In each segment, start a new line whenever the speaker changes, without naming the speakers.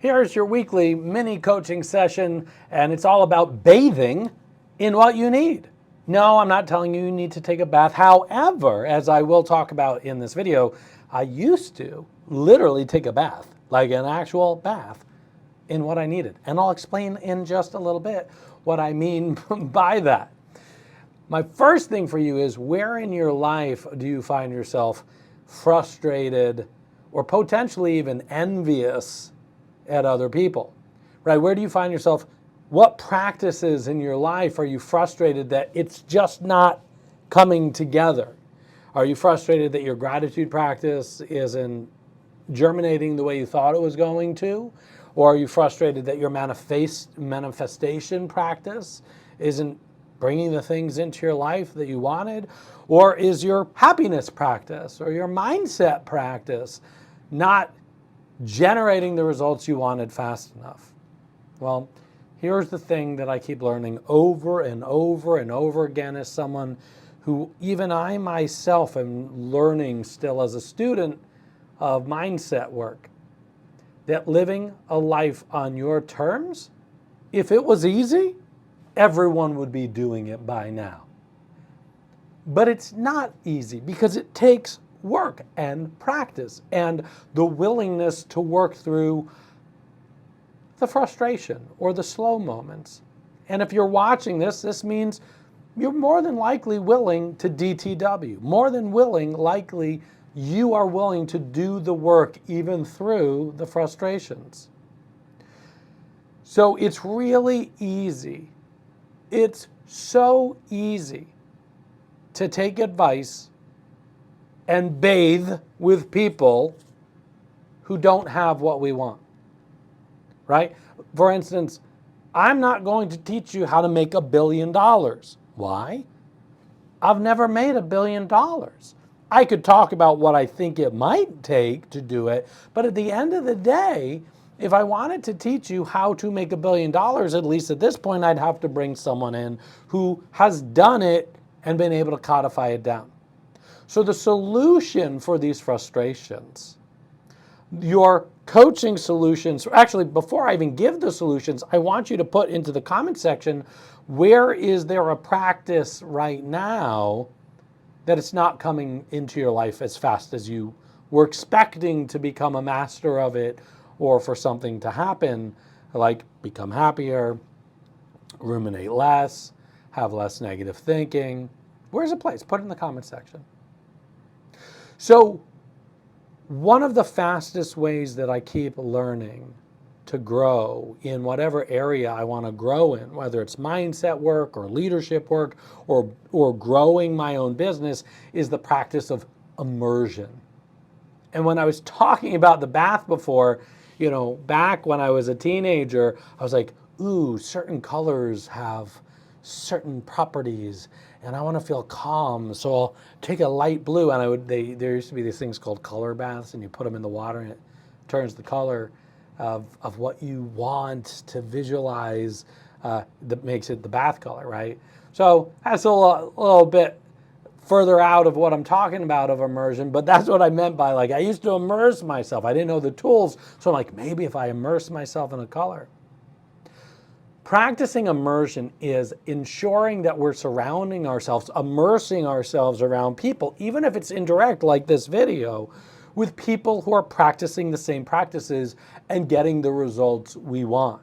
Here's your weekly mini coaching session, and it's all about bathing in what you need. No, I'm not telling you you need to take a bath. However, as I will talk about in this video, I used to literally take a bath, like an actual bath, in what I needed. And I'll explain in just a little bit what I mean by that. My first thing for you is, where in your life do you find yourself frustrated or potentially even envious at other people, right? Where do you find yourself? What practices in your life are you frustrated that it's just not coming together? Are you frustrated that your gratitude practice isn't germinating the way you thought it was going to? Or are you frustrated that your manifestation practice isn't bringing the things into your life that you wanted? Or is your happiness practice or your mindset practice not generating the results you wanted fast enough? Well, here's the thing that I keep learning over and over and over again as someone who even I myself am learning still as a student of mindset work, that living a life on your terms, if it was easy, everyone would be doing it by now. But it's not easy because it takes work and practice and the willingness to work through the frustration or the slow moments. And if you're watching this, this means you're more than likely willing to DTW, more than likely you are willing to do the work even through the frustrations. So it's really easy. It's so easy to take advice and bathe with people who don't have what we want, right? For instance, I'm not going to teach you how to make $1 billion. Why? I've never made $1 billion. I could talk about what I think it might take to do it, but at the end of the day, if I wanted to teach you how to make $1 billion, at least at this point, I'd have to bring someone in who has done it and been able to codify it down. So the solution for these frustrations, your coaching solutions, actually before I even give the solutions, I want you to put into the comment section, where is there a practice right now that it's not coming into your life as fast as you were expecting to become a master of it, or for something to happen, like become happier, ruminate less, have less negative thinking. Where's a place? Put it in the comment section. So one of the fastest ways that I keep learning to grow in whatever area I want to grow in, whether it's mindset work or leadership work or growing my own business, is the practice of immersion. And when I was talking about the bath before, back when I was a teenager, I was like, ooh, certain colors have certain properties and I want to feel calm, so I'll take a light blue. And there used to be these things called color baths, and you put them in the water and it turns the color of what you want to visualize, that makes it the bath color, right? So that's a little bit further out of what I'm talking about of immersion, but that's what I meant by, like, I used to immerse myself. I didn't know the tools, so I'm like, maybe if I immerse myself in a color. Practicing immersion is ensuring that we're surrounding ourselves, immersing ourselves around people, even if it's indirect like this video, with people who are practicing the same practices and getting the results we want.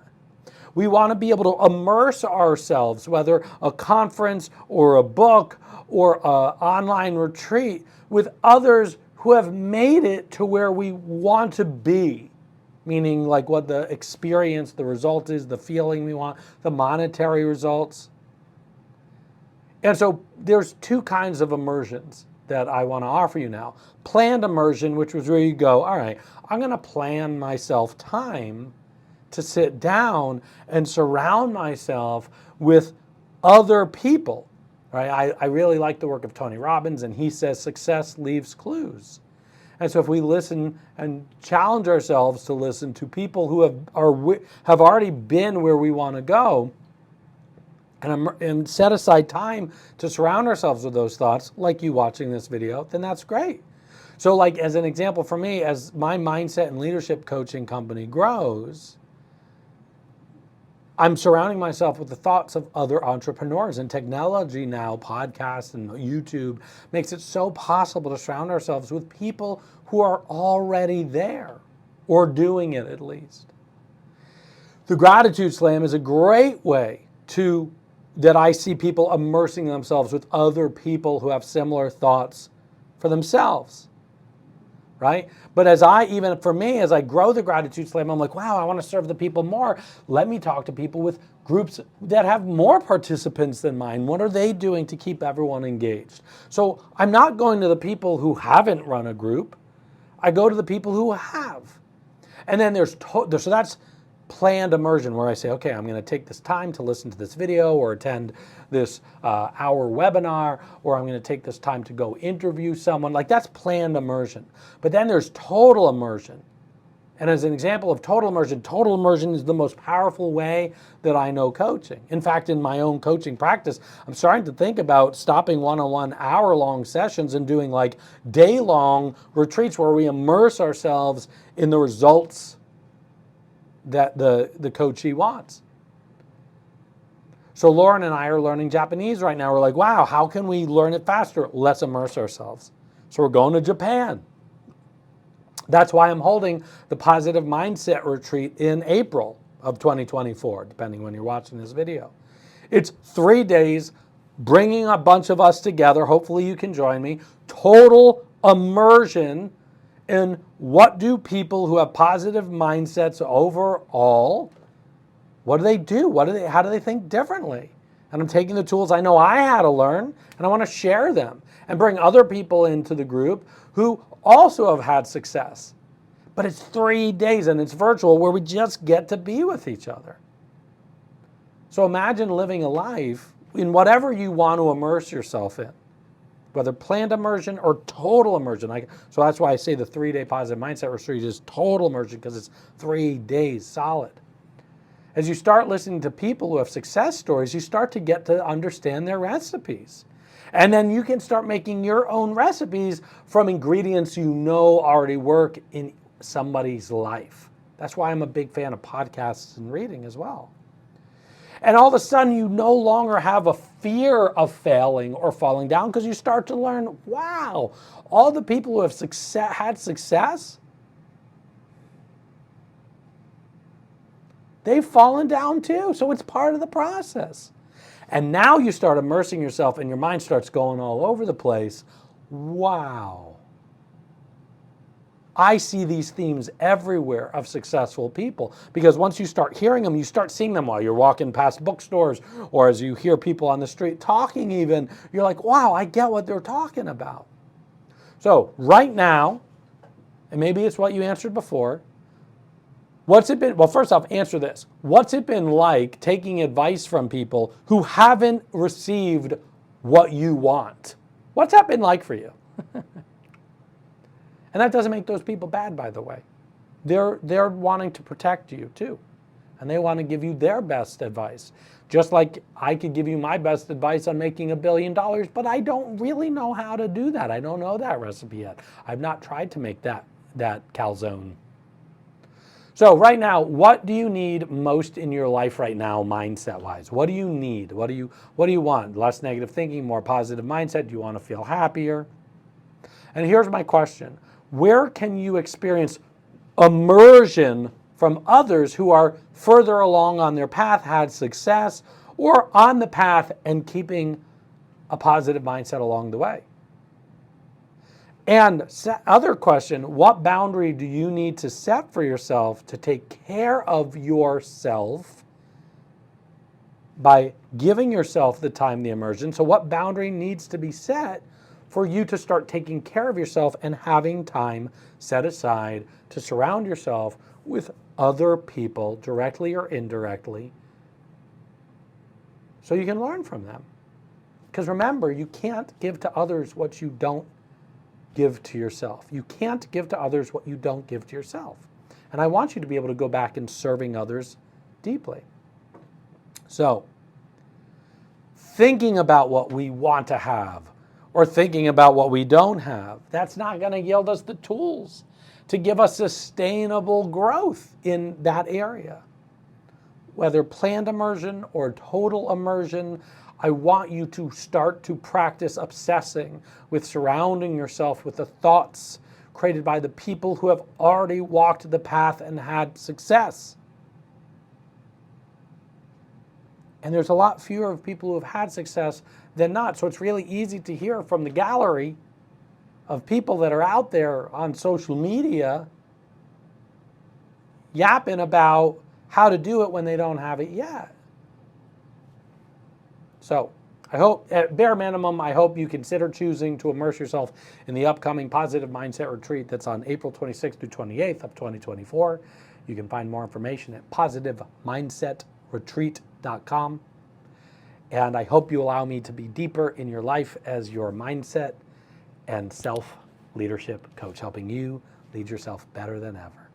We want to be able to immerse ourselves, whether a conference or a book or an online retreat, with others who have made it to where we want to be. Meaning like what the experience, the result is, the feeling we want, the monetary results. And so there's two kinds of immersions that I want to offer you now. Planned immersion, which was where you go, all right, I'm going to plan myself time to sit down and surround myself with other people, right? I really like the work of Tony Robbins, and he says success leaves clues. And so if we listen and challenge ourselves to listen to people who have already been where we want to go, and set aside time to surround ourselves with those thoughts, like you watching this video, then that's great. So like as an example for me, as my mindset and leadership coaching company grows, I'm surrounding myself with the thoughts of other entrepreneurs, and technology now, podcasts and YouTube, makes it so possible to surround ourselves with people who are already there, or doing it at least. The Gratitude Slam is a great way that I see people immersing themselves with other people who have similar thoughts for themselves. Right? But as I grow the Gratitude Slam, I'm like, wow, I want to serve the people more. Let me talk to people with groups that have more participants than mine. What are they doing to keep everyone engaged? So I'm not going to the people who haven't run a group. I go to the people who have. And then so that's planned immersion, where I say, okay, I'm going to take this time to listen to this video or attend this hour webinar, or I'm going to take this time to go interview someone. Like, that's planned immersion. But then there's total immersion. And as an example of total immersion is the most powerful way that I know coaching. In fact, in my own coaching practice, I'm starting to think about stopping one-on-one hour-long sessions and doing like day-long retreats where we immerse ourselves in the results that the coachee wants. So Lauren and I are learning Japanese right now. We're like, wow, how can we learn it faster? Let's immerse ourselves. So we're going to Japan. That's why I'm holding the Positive Mindset Retreat in April of 2024, depending when you're watching this video. It's 3 days, bringing a bunch of us together. Hopefully you can join me. Total immersion in what do people who have positive mindsets overall, what do they do? How do they think differently? And I'm taking the tools I know I had to learn, and I want to share them and bring other people into the group who also have had success. But it's 3 days and it's virtual, where we just get to be with each other. So imagine living a life in whatever you want to immerse yourself in, whether planned immersion or total immersion. So that's why I say the 3-day Positive Mindset Retreat is total immersion, because it's 3 days solid. As you start listening to people who have success stories, you start to get to understand their recipes. And then you can start making your own recipes from ingredients you know already work in somebody's life. That's why I'm a big fan of podcasts and reading as well. And all of a sudden, you no longer have a fear of failing or falling down, because you start to learn, wow, all the people who have had success, they've fallen down too. So it's part of the process. And now you start immersing yourself and your mind starts going all over the place. Wow. I see these themes everywhere of successful people, because once you start hearing them, you start seeing them while you're walking past bookstores, or as you hear people on the street talking even, you're like, wow, I get what they're talking about. So right now, and maybe it's what you answered before, what's it been? Well, first off, answer this. What's it been like taking advice from people who haven't received what you want? What's that been like for you? And that doesn't make those people bad, by the way. They're wanting to protect you too. And they want to give you their best advice. Just like I could give you my best advice on making $1 billion, but I don't really know how to do that. I don't know that recipe yet. I've not tried to make that calzone. So right now, what do you need most in your life right now, mindset-wise? What do you need? What do you want? Less negative thinking, more positive mindset? Do you want to feel happier? And here's my question. Where can you experience immersion from others who are further along on their path, had success, or on the path and keeping a positive mindset along the way? And other question, what boundary do you need to set for yourself to take care of yourself by giving yourself the time, the immersion? So what boundary needs to be set for you to start taking care of yourself and having time set aside to surround yourself with other people, directly or indirectly, so you can learn from them? Because remember, you can't give to others what you don't give to yourself. You can't give to others what you don't give to yourself. And I want you to be able to go back in serving others deeply. So, thinking about what we want to have, or thinking about what we don't have. That's not going to yield us the tools to give us sustainable growth in that area. Whether planned immersion or total immersion, I want you to start to practice obsessing with surrounding yourself with the thoughts created by the people who have already walked the path and had success. And there's a lot fewer of people who have had success than not. So it's really easy to hear from the gallery of people that are out there on social media yapping about how to do it when they don't have it yet. So I hope, at bare minimum, I hope you consider choosing to immerse yourself in the upcoming Positive Mindset Retreat that's on April 26th through 28th of 2024. You can find more information at positivemindsetretreat.com. And I hope you allow me to be deeper in your life as your mindset and self-leadership coach, helping you lead yourself better than ever.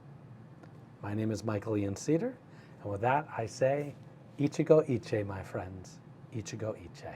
My name is Michael Ian Cedar, and with that I say, Ichigo Iche, my friends. Ichigo Iche.